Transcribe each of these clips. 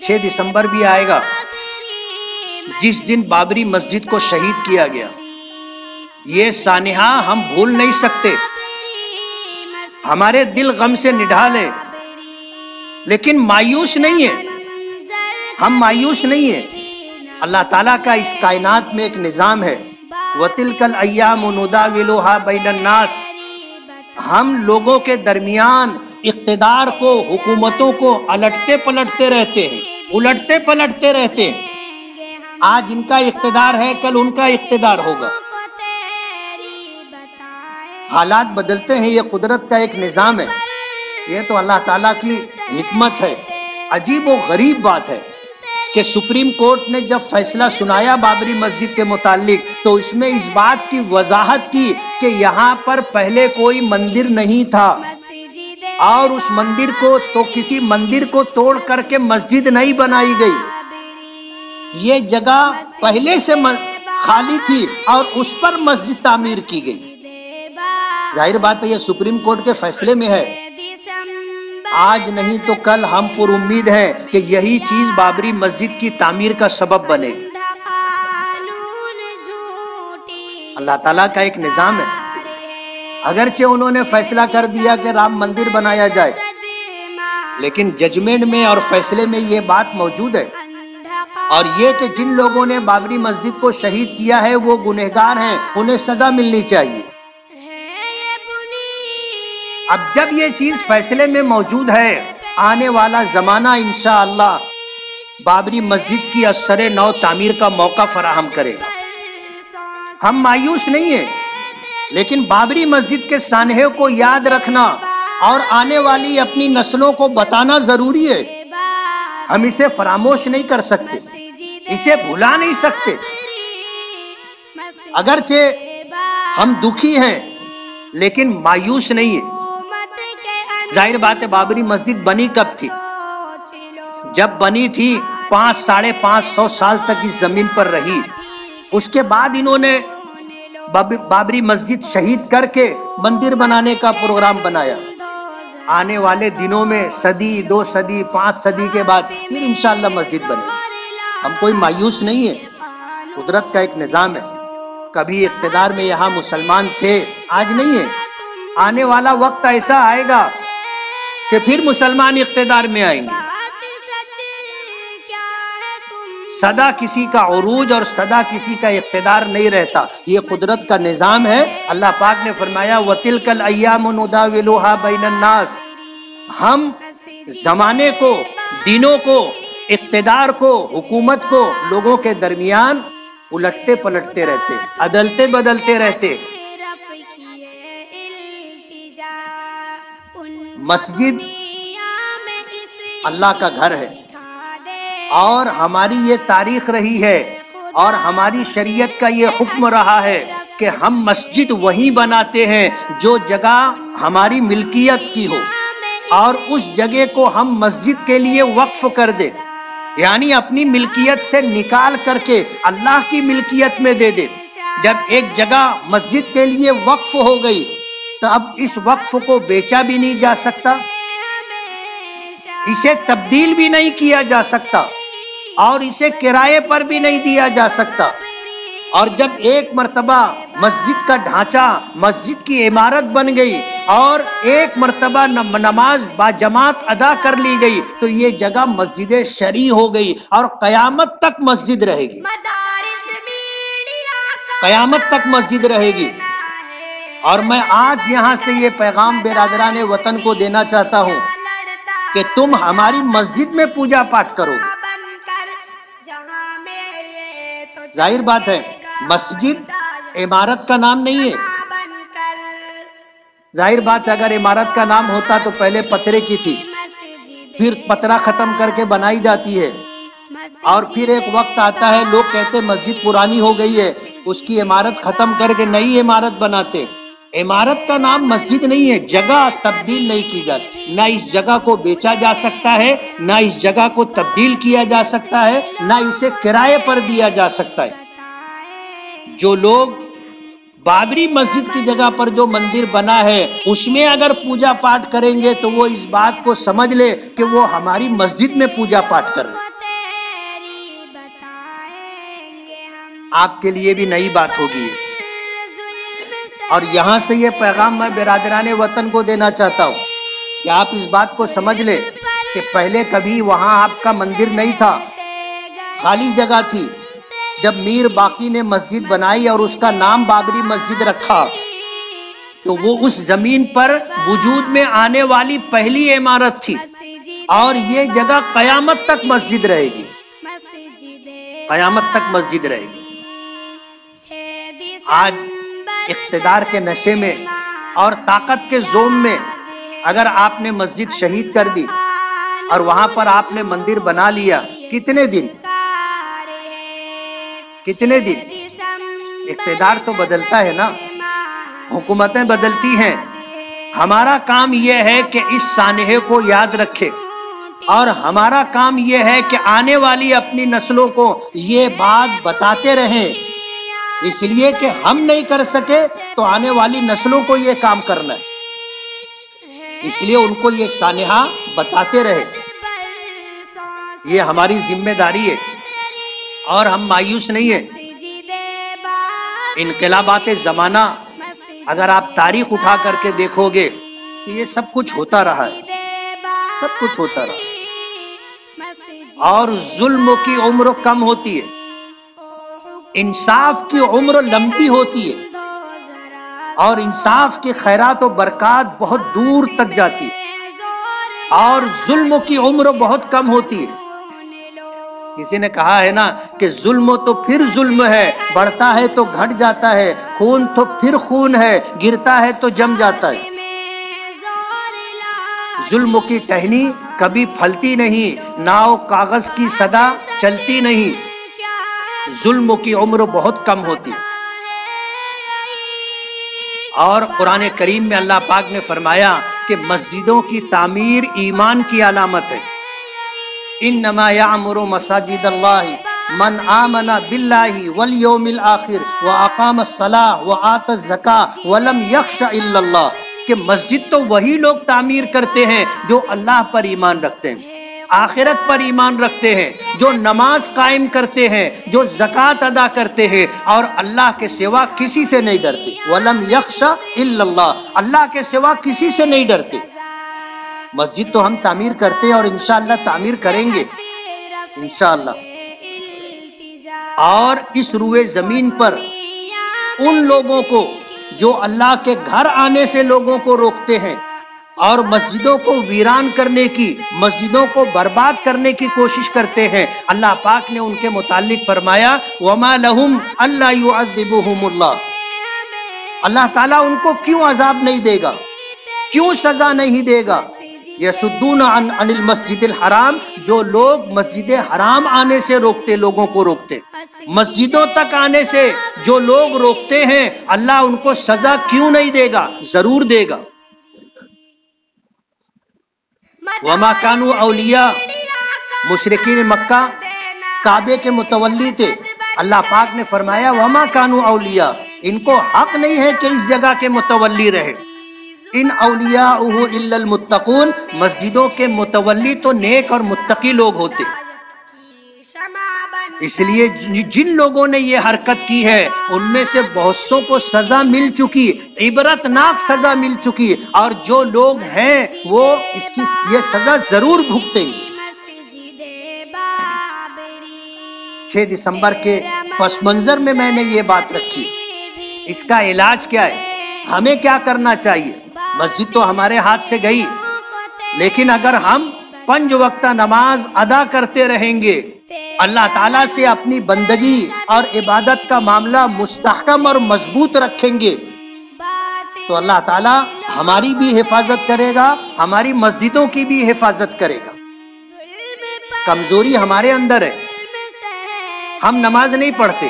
6 دسمبر بھی آئے گا جس دن بابری مسجد کو شہید کیا گیا. یہ سانحہ ہم بھول نہیں سکتے. ہمارے دل غم سے نڈھال ہے لیکن مایوس نہیں ہے. ہم مایوس نہیں ہیں. اللہ تعالیٰ کا اس کائنات میں ایک نظام ہے. وَتِلْكَ الْأَيَّامُ نُدَاوِلُهَا بَيْنَ النَّاسِ. ہم لوگوں کے درمیان اقتدار کو، حکومتوں کو الٹتے پلٹتے رہتے ہیں، الٹتے پلٹتے رہتے ہیں. آج ان کا اقتدار ہے، کل ان کا اقتدار ہوگا. حالات بدلتے ہیں. یہ قدرت کا ایک نظام ہے. یہ تو اللہ تعالیٰ کی حکمت ہے. عجیب و غریب بات ہے کہ سپریم کورٹ نے جب فیصلہ سنایا بابری مسجد کے متعلق تو اس میں اس بات کی وضاحت کی کہ یہاں پر پہلے کوئی مندر نہیں تھا اور اس مندر کو تو کسی مندر کو توڑ کر کے مسجد نہیں بنائی گئی. یہ جگہ پہلے سے خالی تھی اور اس پر مسجد تعمیر کی گئی. ظاہر بات ہے یہ سپریم کورٹ کے فیصلے میں ہے. آج نہیں تو کل ہم پر امید ہیں کہ یہی چیز بابری مسجد کی تعمیر کا سبب بنے گی. اللہ تعالیٰ کا ایک نظام ہے. اگرچہ انہوں نے فیصلہ کر دیا کہ رام مندر بنایا جائے لیکن ججمنٹ میں اور فیصلے میں یہ بات موجود ہے اور یہ کہ جن لوگوں نے بابری مسجد کو شہید کیا ہے وہ گنہگار ہیں، انہیں سزا ملنی چاہیے. اب جب یہ چیز فیصلے میں موجود ہے، آنے والا زمانہ انشاءاللہ بابری مسجد کی اثر نو تعمیر کا موقع فراہم کرے گا. ہم مایوس نہیں ہیں لیکن بابری مسجد کے سانحے کو یاد رکھنا اور آنے والی اپنی نسلوں کو بتانا ضروری ہے. ہم اسے فراموش نہیں کر سکتے، اسے بھلا نہیں سکتے. اگرچہ ہم دکھی ہیں لیکن مایوس نہیں ہیں. ظاہر بات ہے بابری مسجد بنی کب تھی؟ جب بنی تھی 500-550 سال تک اس زمین پر رہی. اس کے بعد انہوں نے بابری مسجد شہید کر کے مندر بنانے کا پروگرام بنایا. آنے والے دنوں میں صدی، 2 صدی، 5 صدی کے بعد پھر انشاءاللہ مسجد بنے. ہم کوئی مایوس نہیں ہے. قدرت کا ایک نظام ہے. کبھی اقتدار میں یہاں مسلمان تھے، آج نہیں ہے. آنے والا وقت ایسا آئے گا کہ پھر مسلمان اقتدار میں آئیں گے. سدا کسی کا عروج اور سدا کسی کا اقتدار نہیں رہتا. یہ قدرت کا نظام ہے. اللہ پاک نے فرمایا وَتِلْكَ الْأَيَّامُ نُدَاوِلُهَا بَيْنَ النَّاسِ. ہم زمانے کو، دنوں کو، اقتدار کو، حکومت کو لوگوں کے درمیان الٹتے پلٹتے رہتے، عدلتے بدلتے رہتے. مسجد اللہ کا گھر ہے اور ہماری یہ تاریخ رہی ہے اور ہماری شریعت کا یہ حکم رہا ہے کہ ہم مسجد وہیں بناتے ہیں جو جگہ ہماری ملکیت کی ہو اور اس جگہ کو ہم مسجد کے لیے وقف کر دیں، یعنی اپنی ملکیت سے نکال کر کے اللہ کی ملکیت میں دے دیں. جب ایک جگہ مسجد کے لیے وقف ہو گئی تو اب اس وقف کو بیچا بھی نہیں جا سکتا، اسے تبدیل بھی نہیں کیا جا سکتا اور اسے کرائے پر بھی نہیں دیا جا سکتا. اور جب ایک مرتبہ مسجد کا ڈھانچہ، مسجد کی عمارت بن گئی اور ایک مرتبہ نماز با جماعت ادا کر لی گئی تو یہ جگہ مسجد شرعی ہو گئی اور قیامت تک مسجد رہے گی. قیامت تک مسجد رہے گی. اور میں آج یہاں سے یہ پیغام برادران وطن کو دینا چاہتا ہوں کہ تم ہماری مسجد میں پوجا پاٹ کرو. ظاہر بات ہے مسجد عمارت کا نام نہیں ہے. ظاہر بات ہے اگر عمارت کا نام ہوتا تو پہلے پترے کی تھی، پھر پترا ختم کر کے بنائی جاتی ہے اور پھر ایک وقت آتا ہے لوگ کہتے مسجد پرانی ہو گئی ہے، اس کی عمارت ختم کر کے نئی عمارت بناتے. عمارت کا نام مسجد نہیں ہے. جگہ تبدیل نہیں کی جاتی. نہ اس جگہ کو بیچا جا سکتا ہے، نہ اس جگہ کو تبدیل کیا جا سکتا ہے، نہ اسے کرائے پر دیا جا سکتا ہے. جو لوگ بابری مسجد کی جگہ پر جو مندر بنا ہے اس میں اگر پوجا پاٹ کریں گے تو وہ اس بات کو سمجھ لے کہ وہ ہماری مسجد میں پوجا پاٹ کر رہے ہیں. آپ کے لیے بھی نئی بات ہوگی. اور یہاں سے یہ پیغام میں برادران وطن کو دینا چاہتا ہوں کہ آپ اس بات کو سمجھ لیں کہ پہلے کبھی وہاں آپ کا مندر نہیں تھا، خالی جگہ تھی. جب میر باقی نے مسجد بنائی اور اس کا نام بابری مسجد رکھا تو وہ اس زمین پر وجود میں آنے والی پہلی عمارت تھی، اور یہ جگہ قیامت تک مسجد رہے گی، قیامت تک مسجد رہے گی. آج اقتدار کے نشے میں اور طاقت کے زوم میں اگر آپ نے مسجد شہید کر دی اور وہاں پر آپ نے مندر بنا لیا، کتنے دن اقتدار تو بدلتا ہے نا، حکومتیں بدلتی ہیں. ہمارا کام یہ ہے کہ اس سانحے کو یاد رکھے، اور ہمارا کام یہ ہے کہ آنے والی اپنی نسلوں کو یہ بات بتاتے رہیں. اس لیے کہ ہم نہیں کر سکے تو آنے والی نسلوں کو یہ کام کرنا ہے، اس لیے ان کو یہ سانحہ بتاتے رہے. یہ ہماری ذمہ داری ہے اور ہم مایوس نہیں ہیں. انقلابات زمانہ اگر آپ تاریخ اٹھا کر کے دیکھو گے تو یہ سب کچھ ہوتا رہا ہے، سب کچھ ہوتا رہا. اور ظلم کی عمر کم ہوتی ہے، انصاف کی عمر لمبی ہوتی ہے، اور انصاف کی خیرات و برکات بہت دور تک جاتی ہے، اور ظلم کی عمر بہت کم ہوتی ہے. کسی نے کہا ہے نا کہ ظلم تو پھر ظلم ہے، بڑھتا ہے تو گھٹ جاتا ہے، خون تو پھر خون ہے، گرتا ہے تو جم جاتا ہے. ظلم کی ٹہنی کبھی پھلتی نہیں، ناؤ کاغذ کی صدا چلتی نہیں. ظلم کی عمر بہت کم ہوتی. اور قرآن کریم میں اللہ پاک نے فرمایا کہ مسجدوں کی تعمیر ایمان کی علامت ہے. انما یعمر مساجد اللہ من آمن باللہ والیوم الآخر واقام الصلاۃ وآت الزکاۃ ولم یخش الا اللہ. کہ مسجد تو وہی لوگ تعمیر کرتے ہیں جو اللہ پر ایمان رکھتے ہیں، آخرت پر ایمان رکھتے ہیں، جو نماز قائم کرتے ہیں، جو زکوٰۃ ادا کرتے ہیں، اور اللہ کے سوا کسی سے نہیں ڈرتے. وَلَمْ يَخْشَ إِلَّا اللَّهِ، اللہ کے سوا کسی سے نہیں ڈرتے. مسجد تو ہم تعمیر کرتے ہیں اور انشاءاللہ تعمیر کریں گے انشاءاللہ. اور اس روئے زمین پر ان لوگوں کو جو اللہ کے گھر آنے سے لوگوں کو روکتے ہیں اور مسجدوں کو ویران کرنے کی، مسجدوں کو برباد کرنے کی کوشش کرتے ہیں، اللہ پاک نے ان کے متعلق فرمایا وَمَا لَهُمْ أَلَّا يُعَذِّبُهُمُ اللَّهُ. اللہ تعالیٰ ان کو کیوں عذاب نہیں دے گا، کیوں سزا نہیں دے گا؟ یصدون عن المسجد الحرام، جو لوگ مسجد حرام آنے سے روکتے، لوگوں کو روکتے، مسجدوں تک آنے سے جو لوگ روکتے ہیں، اللہ ان کو سزا کیوں نہیں دے گا؟ ضرور دے گا. وما کانوا اولیاء، مشرکین مکہ کعبے کے متولی تھے. اللہ پاک نے فرمایا وما کانوا اولیاء، ان کو حق نہیں ہے کہ اس جگہ کے متولی رہے. ان اولیاءہ الا المتقون، مسجدوں کے متولی تو نیک اور متقی لوگ ہوتے. اس لیے جن لوگوں نے یہ حرکت کی ہے ان میں سے بہت سو کو سزا مل چکی، عبرت ناک سزا مل چکی، اور جو لوگ ہیں وہ اس کی یہ سزا ضرور بھگتیں گے. 6 دسمبر کے پس منظر میں نے یہ بات رکھی. اس کا علاج کیا ہے؟ ہمیں کیا کرنا چاہیے؟ مسجد تو ہمارے ہاتھ سے گئی، لیکن اگر ہم 5 وقتہ نماز ادا کرتے رہیں گے، اللہ تعالیٰ سے اپنی بندگی اور عبادت کا معاملہ مستحکم اور مضبوط رکھیں گے، تو اللہ تعالیٰ ہماری بھی حفاظت کرے گا، ہماری مسجدوں کی بھی حفاظت کرے گا. کمزوری ہمارے اندر ہے، ہم نماز نہیں پڑھتے.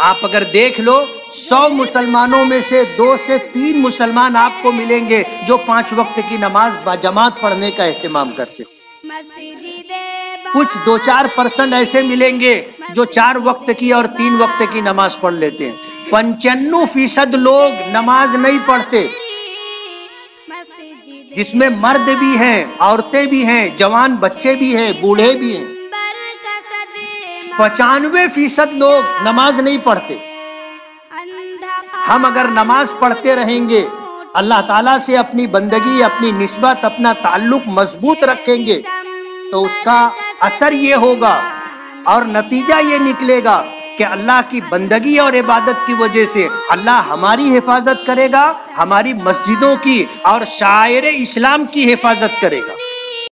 آپ اگر دیکھ لو 100 مسلمانوں میں سے 2 سے 3 مسلمان آپ کو ملیں گے جو 5 وقت کی نماز باجماعت پڑھنے کا اہتمام کرتے ہیں. کچھ 2-4% ایسے ملیں گے جو 4 وقت کی اور 3 وقت کی نماز پڑھ لیتے ہیں. 95% لوگ نماز نہیں پڑھتے، جس میں مرد بھی ہیں، عورتیں بھی ہیں، جوان بچے بھی ہیں، بوڑھے بھی ہیں. 95% لوگ نماز نہیں پڑھتے. ہم اگر نماز پڑھتے رہیں گے، اللہ تعالیٰ سے اپنی بندگی، اپنی نسبت، اپنا تعلق مضبوط رکھیں گے، تو اس کا اثر یہ ہوگا اور نتیجہ یہ نکلے گا کہ اللہ کی بندگی اور عبادت کی وجہ سے اللہ ہماری حفاظت کرے گا، ہماری مسجدوں کی اور شاعر اسلام کی حفاظت کرے گا.